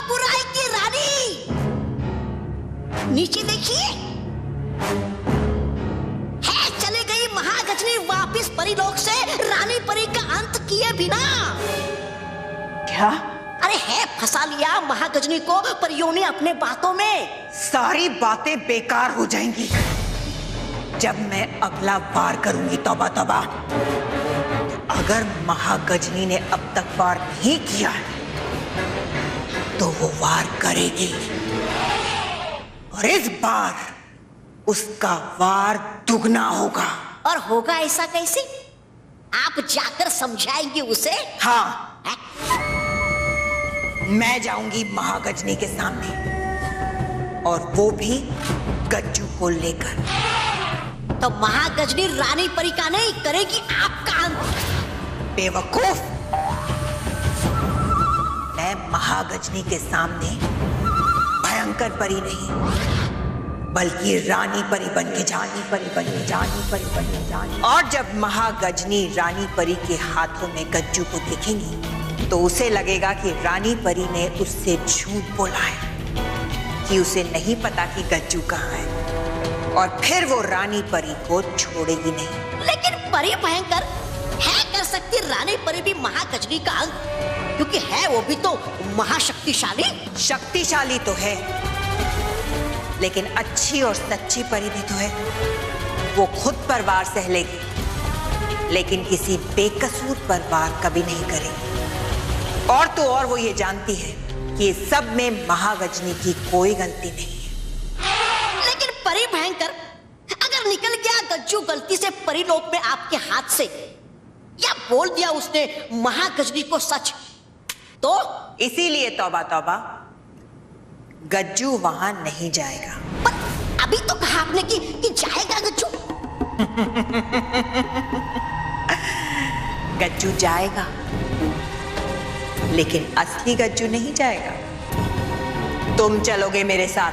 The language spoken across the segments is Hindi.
बुराई की रानी, नीचे देखिए, है चले गई महागजनी वापिस परीलोक से रानी परी का अंत किए बिना। क्या? अरे है फंसा लिया महागजनी को परियों ने अपने बातों में। सारी बातें बेकार हो जाएंगी जब मैं अगला वार करूंगी। तौबा तौबा, अगर महागजनी ने अब तक वार नहीं किया है तो वो वार करेगी, और इस बार उसका वार दुगना होगा। और होगा ऐसा कैसे? आप जाकर समझाएंगे उसे? हाँ, मैं जाऊंगी महागजनी के सामने, और वो भी गज्जू को लेकर। तो महागजनी रानी परी का नहीं करेगी आपका अंत। बेवकूफ, मैं महागजनी के सामने भयंकर परी नहीं बल्कि रानी परी बन के जानी। और जब महागजनी रानी परी के हाथों में गज्जू को देखेंगी तो उसे लगेगा कि रानी परी ने उससे झूठ बोला है कि उसे नहीं पता कि गज्जू कहाँ है, और फिर वो रानी परी को छोड़ेगी नहीं। लेकिन परी भयंकर है, कर सकती रानी परी भी महागजनी का अंत, क्योंकि है वो भी तो महाशक्तिशाली। शक्तिशाली तो है, लेकिन अच्छी और सच्ची परी भी तो है। वो खुद पर वार सह लेगी, लेकिन किसी बेकसूर पर वार कभी नहीं करेगी। और तो और वो ये जानती है कि सब में महागजनी की कोई गलती नहीं है। लेकिन परी भयंकर, अगर निकल गया गज्जू गलती से परीलोक में आपके हाथ से, या बोल दिया उसने महागजनी को सच, तो इसीलिए तौबा तौबा, गज्जू वहां नहीं जाएगा। पर अभी तो कहा आपने कि जाएगा गज्जू। गज्जू जाएगा, लेकिन असली गज्जू नहीं जाएगा। तुम चलोगे मेरे साथ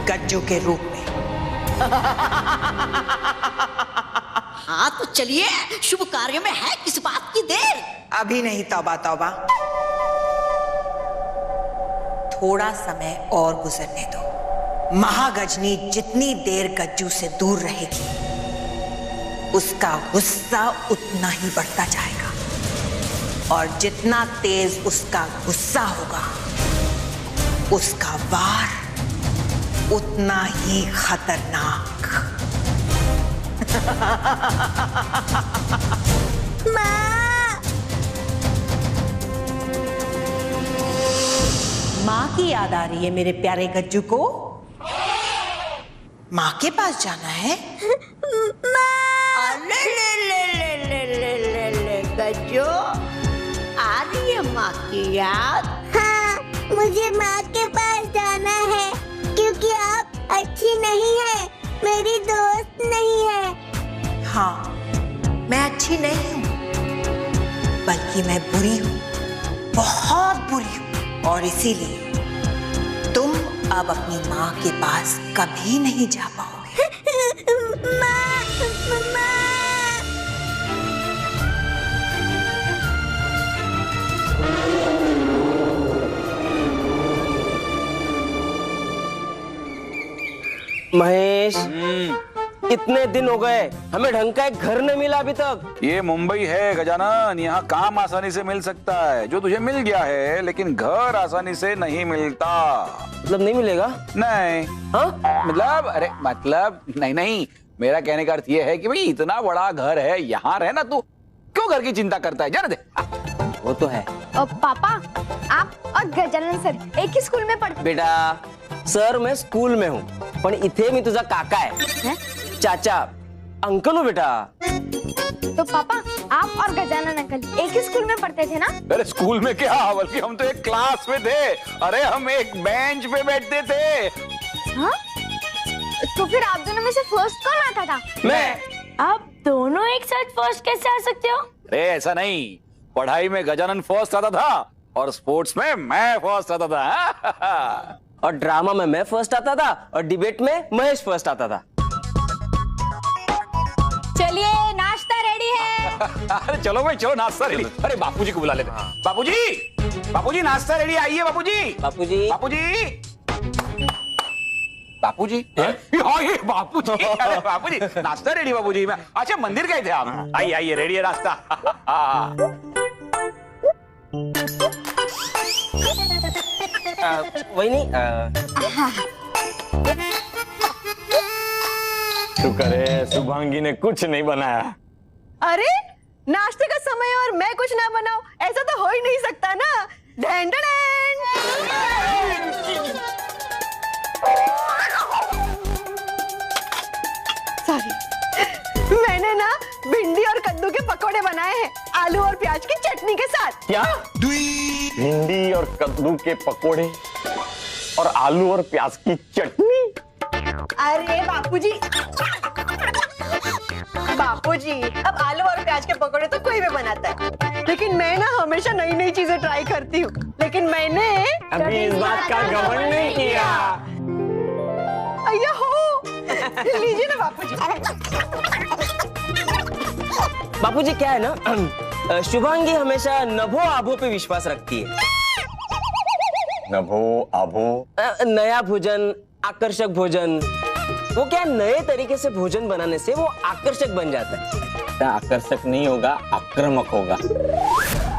गज्जू के रूप में। हाँ तो चलिए, शुभ कार्य में है किस बात की देर। अभी नहीं तौबा तौबा, थोड़ा समय और गुजरने दो। महागजनी जितनी देर गज्जू से दूर रहेगी, उसका गुस्सा उतना ही बढ़ता जाएगा, और जितना तेज उसका गुस्सा होगा, उसका वार उतना ही खतरनाक। माँ की याद आ रही है मेरे प्यारे गज्जू को। माँ के पास जाना है? ले गज्जू, आ रही है माँ की याद? हाँ, मुझे माँ के पास जाना है, क्योंकि आप अच्छी नहीं है, मेरी दोस्त नहीं है। हाँ, मैं अच्छी नहीं हूँ, बल्कि मैं बुरी हूँ, बहुत बुरी हूँ, और इसीलिए तुम अब अपनी माँ के पास कभी नहीं जा पाओगे। माँ, माँ। महेश, इतने दिन हो गए, हमें ढंग का एक घर नहीं मिला अभी तक। ये मुंबई है गजानन, यहाँ काम आसानी से मिल सकता है, जो तुझे मिल गया है, लेकिन घर आसानी से नहीं मिलता। मतलब नहीं मिलेगा? नहीं। हाँ? मतलब नहीं, मेरा कहने का अर्थ ये है कि भाई इतना बड़ा घर है, यहाँ रहे ना, तू क्यों घर की चिंता करता है? जाने दे। वो तो है। पापा, आप और गजानन सर एक ही स्कूल में पढ़ते? बेटा, सर मैं स्कूल में हूँ, पण इथे मी तुझा काका है, चाचा, अंकल हो बेटा। तो पापा, आप और गजानन अंकल एक ही स्कूल में पढ़ते थे ना? अरे स्कूल में क्या, बल्कि हम तो एक क्लास में थे। अरे हम एक बेंच पे बैठते थे। हाँ? तो फिर आप दोनों में से फर्स्ट कौन आता था? मैं। आप दोनों एक साथ फर्स्ट कैसे आ सकते हो? अरे ऐसा नहीं, पढ़ाई में गजानन फर्स्ट आता था और स्पोर्ट्स में मैं फर्स्ट आता था। और ड्रामा में मैं फर्स्ट आता था, और डिबेट में महेश फर्स्ट आता था। चलिए, नाश्ता रेडी अरे चलो भाई चलो, नाश्ता रेडी। अरे बापूजी को बुला लेते हैं। बापूजी, बापूजी नाश्ता रेडी, आइए बापूजी। बापूजी बापूजी, बापूजी, हाँ ये बापूजी, अरे बापूजी नाश्ता रेडी बापूजी। मैं अच्छा मंदिर गए थे आप? आइए आइए, रेडी है नाश्ता। वही नहीं शुक्र है शुभांगी ने कुछ नहीं बनाया। अरे नाश्ते का समय और मैं कुछ ना बनाऊं, ऐसा तो हो ही नहीं सकता ना। ढेंढ सॉरी, मैंने ना भिंडी और कद्दू के पकोड़े बनाए हैं, आलू और प्याज की चटनी के साथ। क्या? भिंडी और कद्दू के पकोड़े और आलू और प्याज की चटनी? अरे बापूजी, बापूजी अब आलू और प्याज के पकोड़े तो कोई भी बनाता है, लेकिन मैं ना हमेशा नई नई चीजें ट्राई करती हूँ। लेकिन मैंने अभी इस बात का घमंड नहीं किया। अय्या हो, लीजिए ना बापूजी। बापूजी क्या है ना, शुभांगी हमेशा नभो आभो पे विश्वास रखती है। नभो आभो? नया भोजन, आकर्षक भोजन, वो क्या नए तरीके से भोजन बनाने से वो आकर्षक बन जाता है। आकर्षक नहीं होगा, आक्रामक होगा।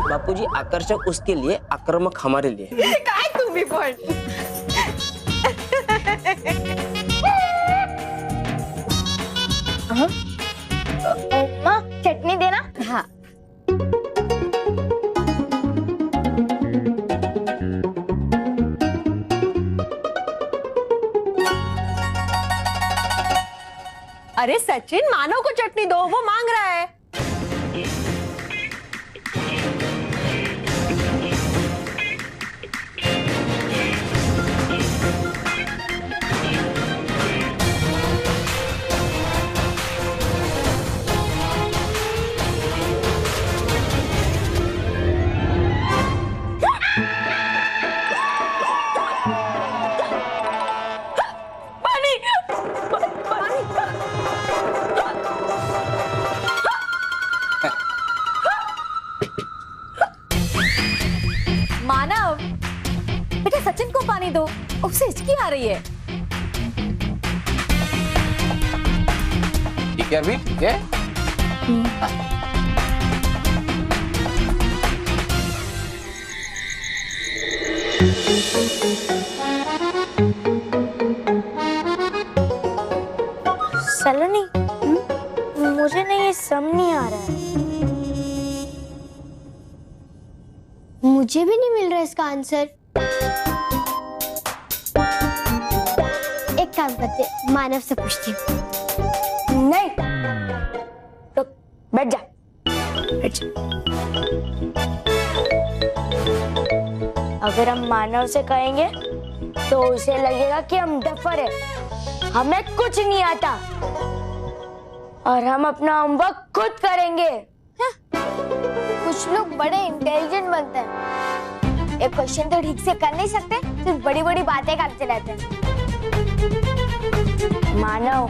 बापूजी आकर्षक उसके लिए, आक्रामक हमारे लिए। काय तू भी पण। माँ चटनी देना। हाँ अरे सचिन, मानव को चटनी दो, वो मांग रहा है। मानव, बेटा सचिन को पानी दो, उससे हिचकी आ रही है। ठीक है अरबी, ठीक है। सलोनी, मुझे नहीं ये समझ नहीं आ रहा है। मुझे भी नहीं मिल रहा इसका आंसर। एक काम करते, मानव से पूछती हूँ। नहीं तो बैठ जा, बैठ जा। अगर हम मानव से कहेंगे तो उसे लगेगा कि हम डफर है, हमें कुछ नहीं आता और हम अपना होमवर्क खुद करेंगे। हाँ? कुछ लोग बड़े इंटेलिजेंट बनते हैं, एक क्वेश्चन तो ठीक से कर नहीं सकते, सिर्फ बड़ी बड़ी बातें करते रहते हैं। मानव,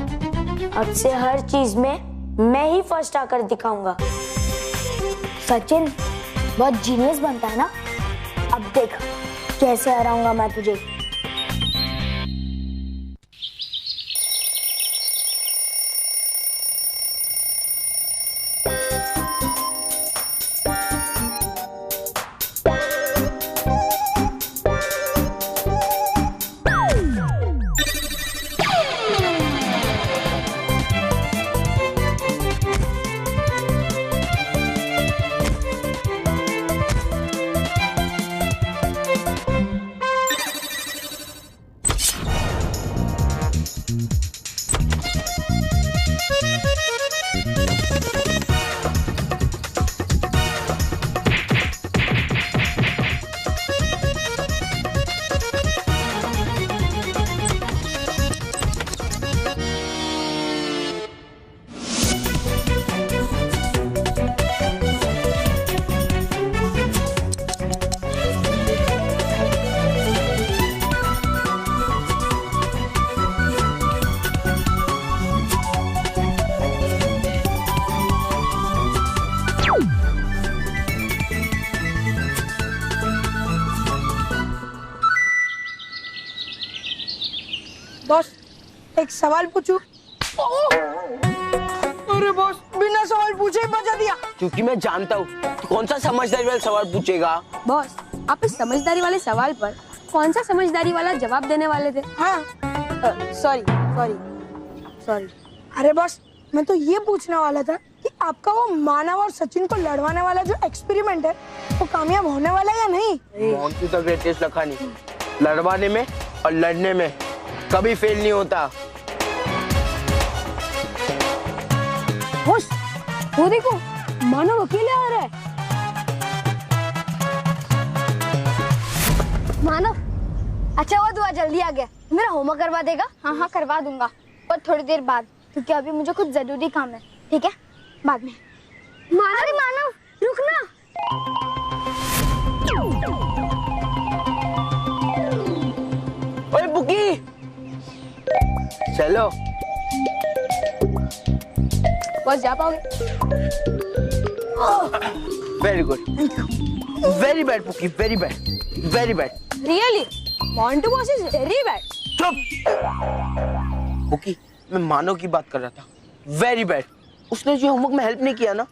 अब से हर चीज में मैं ही फर्स्ट आकर दिखाऊंगा। सचिन बहुत जीनियस बनता है ना, अब देख कैसे हराऊंगा मैं तुझे। बॉस एक सवाल पूछूं? अरे बॉस बिना सवाल पूछे ही बजा दिया। क्योंकि मैं जानता हूँ कौन सा समझदारी वाला सवाल पूछेगा। बॉस आप इस समझदारी वाले सवाल पर कौन सा समझदारी वाला जवाब देने वाले थे? हाँ सॉरी सॉरी सॉरी। अरे बॉस मैं तो ये पूछने वाला था कि आपका वो मानव और सचिन को लड़वाने वाला जो एक्सपेरिमेंट है वो कामयाब होने वाला है या नहीं? मोंटू द ग्रेटेस्ट लखानी लड़वाने में और लड़ने में कभी फेल नहीं होता। बॉस वो देखो मानव अकेले आ रहा है। मानव अच्छा हुआ तू आज जल्दी आ गया। मेरा होमवर्क करवा देगा? हाँ हाँ करवा दूंगा, पर थोड़ी देर बाद, क्योंकि अभी मुझे कुछ जरूरी काम है। ठीक है बाद में। अरे मानव रुक ना। ओए बुकी चलो। बस जा पाओगे? Very good, very bad Buki, very bad, very bad. Really Montu boss is very bad. चुप बुकी, मैं मानव की बात कर रहा था। Very bad. उसने जो होमवर्क में हेल्प नहीं किया ना।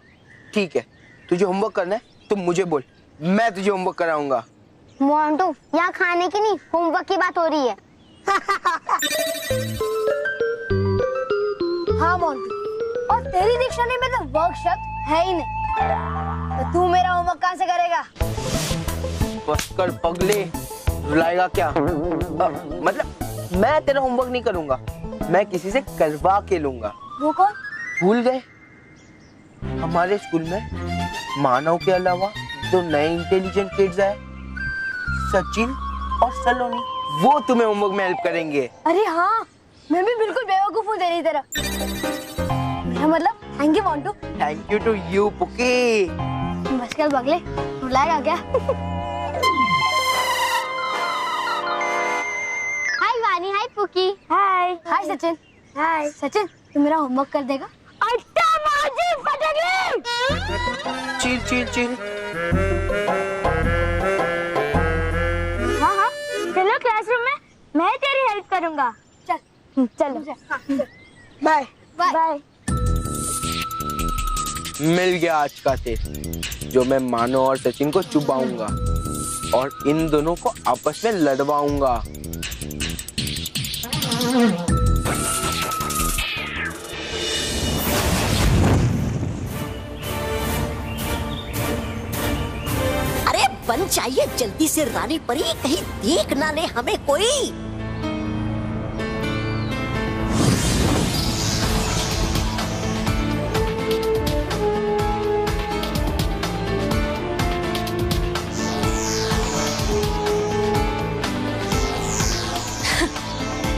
ठीक है तुझे होमवर्क करना है तो मुझे बोल, मैं तुझे होमवर्क कराऊंगा। मोंटू यहाँ खाने की नहीं होमवर्क की बात हो रही है। हाँ मोंटू, और तेरी डिक्शनरी में तो वर्क शब्द है ही नहीं, तो तू मेरा होमवर्क कहाँ से करेगा? बस कर पगले, रुलाएगा क्या? मतलब मैं तेरा होमवर्क नहीं करूंगा, मैं किसी से करवा के लूंगा। वो कौन? भूल गए? हमारे स्कूल में मानव के अलावा दो नए इंटेलिजेंट किड्स आए, सचिन और सलोनी। वो तुम्हें होमवर्क में हेल्प करेंगे। अरे हाँ, मैं भी बिल्कुल बेवकूफ हूँ तेरी तरह। मेरा मतलब thank you Montu. Thank you to you pookie. बस कर बगले, रुलाएगा क्या? हाय वानी, हाय पुकी। हाय हाय सचिन। हाय सचिन, तू मेरा होमवर्क कर देगा? अट्टा माजी फटेगी। Chill chill chill. हाँ हाँ चलो क्लासरूम में, मैं तेरी हेल्प करूंगा। चल चलो। Bye bye. मिल गया आज का तेल, जो मैं मानव और सचिन को चुबाऊंगा और इन दोनों को आपस में लड़वाऊंगा। अरे बन जाइए जल्दी से रानी परी, कहीं देख ना ले हमें कोई।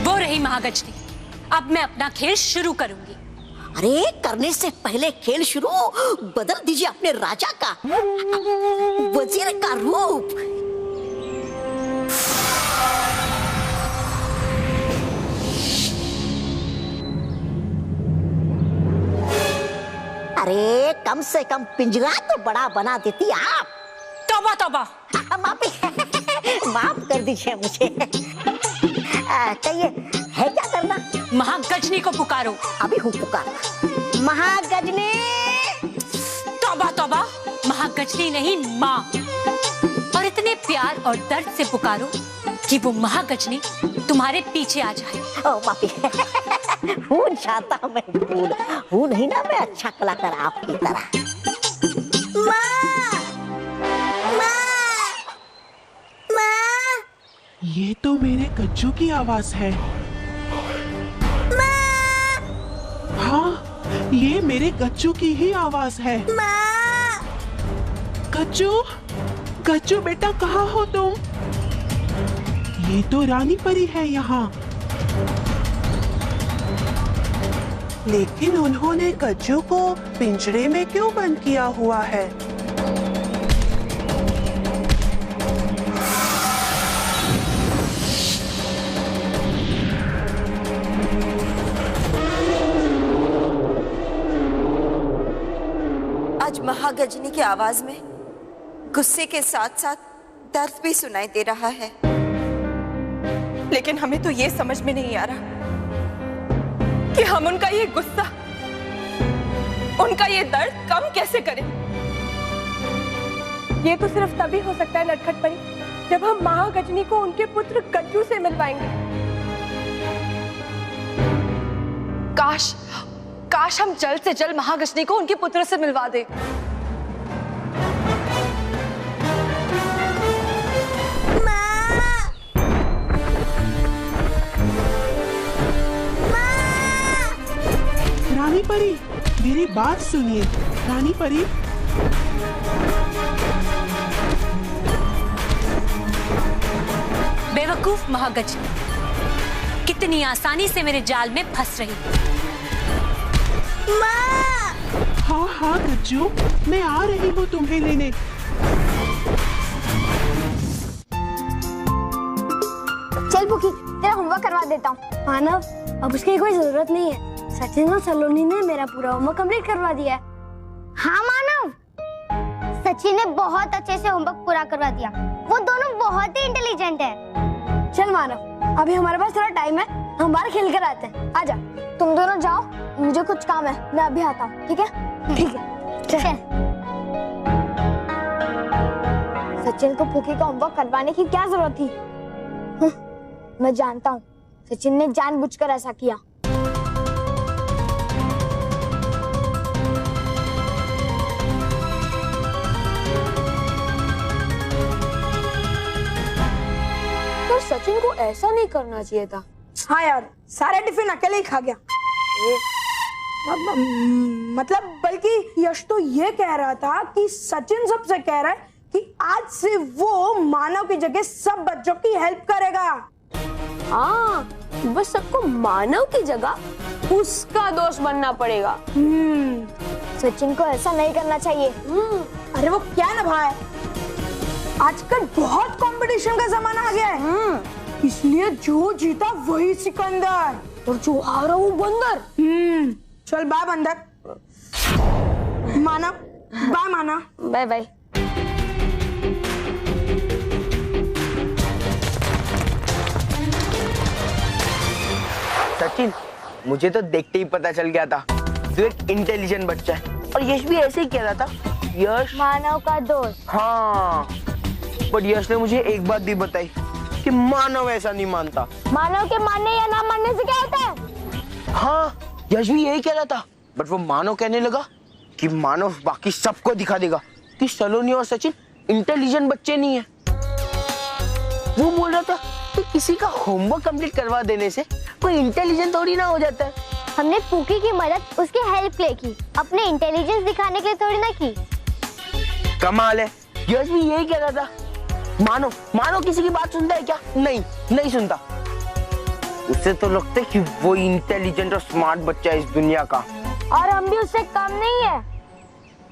वो रही महागजनी, अब मैं अपना खेल शुरू करूंगी। अरे करने से पहले खेल शुरू, बदल दीजिए अपने राजा का, वजीर का रूप। अरे कम से कम पिंजरा तो बड़ा बना देती आप। तौबा तौबा। माफ कर दीजिए मुझे। कहिए है क्या करना? महागजनी को पुकारो। अभी हूँ पुकार। महागजनी। तौबा तौबा, महागजनी नहीं माँ। और इतने प्यार और दर्द से पुकारो कि वो महागजनी तुम्हारे पीछे आ जाए। ओ माफी। हूँ चाहता मैं हूँ नहीं ना, मैं अच्छा कलाकार आपकी तरह। ये तो मेरे कच्चू की आवाज है। हाँ ये मेरे कच्चू की ही आवाज है। कच्चू, कच्चू बेटा कहाँ हो तुम? ये तो रानी परी है यहाँ। लेकिन उन्होंने कच्चू को पिंजरे में क्यों बंद किया हुआ है? आज महागजनी की आवाज में गुस्से के साथ साथ दर्द भी सुनाई दे रहा है, लेकिन हमें तो ये समझ में नहीं आ रहा कि हम उनका ये गुस्सा, उनका ये दर्द कम कैसे करें। ये तो सिर्फ तभी हो सकता है नटखट परी, जब हम महागजनी को उनके पुत्र गज्जू से मिलवाएंगे। काश काश हम जल्द से जल्द महागजनी को उनके पुत्र से मिलवा दें। रानी परी, मेरी बात सुनिए। रानी परी, बेवकूफ महागजनी, कितनी आसानी से मेरे जाल में फंस रही। हाँ हाँ गज्जू, मैं आ रही हूँ तुम्हें लेने। चल पुकी, तेरा होमवर्क करवा देता हूँ। मानव, अब उसकी कोई जरूरत नहीं है। सचिन और सलोनी ने मेरा पूरा होमवर्क कंप्लीट करवा दिया है। हाँ मानव, सचिन ने बहुत अच्छे से होमवर्क पूरा करवा दिया। वो दोनों बहुत ही इंटेलिजेंट है। चल मानव, अभी हमारे पास थोड़ा टाइम है, हम बाहर खेल कर आते हैं। आजा, तुम दोनों जाओ, मुझे कुछ काम है, मैं अभी आता हूँ। ठीक है? ठीक है, चल। सचिन को पुकी का होमवर्क करवाने की क्या जरूरत थी? मैं जानता हूँ, सचिन ने जानबूझकर ऐसा किया। सचिन को ऐसा नहीं करना चाहिए था। हाँ यार, सारे टिफिन अकेले ही खा गया। मतलब बल्कि यश तो ये कह रहा था कि सचिन सबसे कह रहा है कि आज से वो मानव की जगह सब बच्चों की हेल्प करेगा। हाँ, बस सबको मानव की जगह उसका दोस्त बनना पड़ेगा। सचिन को ऐसा नहीं करना चाहिए। अरे वो क्या है ना भाई, आजकल बहुत कंपटीशन का जमाना आ गया है। इसलिए जो जीता वही सिकंदर और जो हारा वो बंदर। चल बाय बंदर। Manav, bye Manav. Bye bye. Sachin, मुझे तो देखते ही पता चल गया था तू एक इंटेलिजेंट बच्चा है। और यश भी ऐसे ही कह रहा था। यश मानव का दोस्त। हाँ, पर यश ने मुझे एक बात भी बताई कि मानव ऐसा नहीं मानता। मानव के मानने या ना मानने से क्या होता है? हाँ, यश भी यही कह रहा था, बट वो मानव कहने लगा कि मानव बाकी सबको दिखा देगा कि सलोनी और सचिन इंटेलिजेंट बच्चे नहीं है। वो बोल रहा था कि किसी का होमवर्क कंप्लीट करवा देने से कोई इंटेलिजेंट थोड़ी ना हो जाता है। हमने पुकी की मदद उसकी हेल्प के लिए की, अपने इंटेलिजेंस दिखाने के लिए थोड़ी ना की। कमाल है, यश भी यही कह रहा था। मानव किसी की बात सुनता है क्या? नहीं सुनता। उससे तो लगता है कि वो इंटेलिजेंट और स्मार्ट बच्चा है इस दुनिया का। और हम भी उससे कम नहीं है।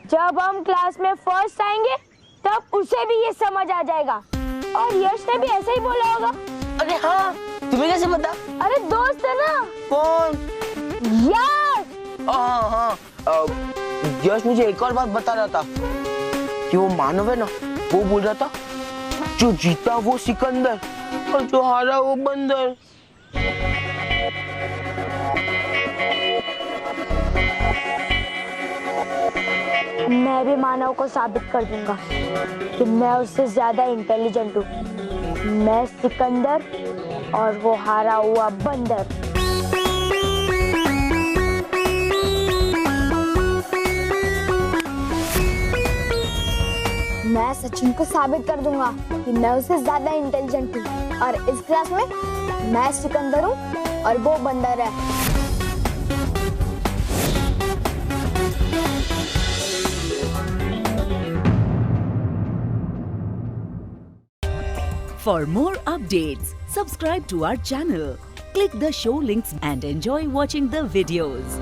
जब हम क्लास में फर्स्ट आएंगे तब उसे भी ये समझ आ जाएगा। और यश ने भी ऐसा ही बोला होगा। अरे हाँ, तुम्हें कैसे पता? अरे दोस्त है ना। कौन? यश। हाँ, यश मुझे एक और बात बता रहा था कि वो मानव है ना, वो बोल रहा था जो जीता वो सिकंदर और जो हारा वो बंदर। मैं भी मानव को साबित कर दूंगा कि मैं उससे ज्यादा इंटेलिजेंट हूँ। मैं सिकंदर और वो हारा हुआ बंदर। मैं सचिन को साबित कर दूंगा कि मैं उससे ज्यादा इंटेलिजेंट हूँ और इस क्लास में मैं सिकंदर हूँ और वो बंदर है। For more updates, subscribe to our channel, click the show links and enjoy watching the videos.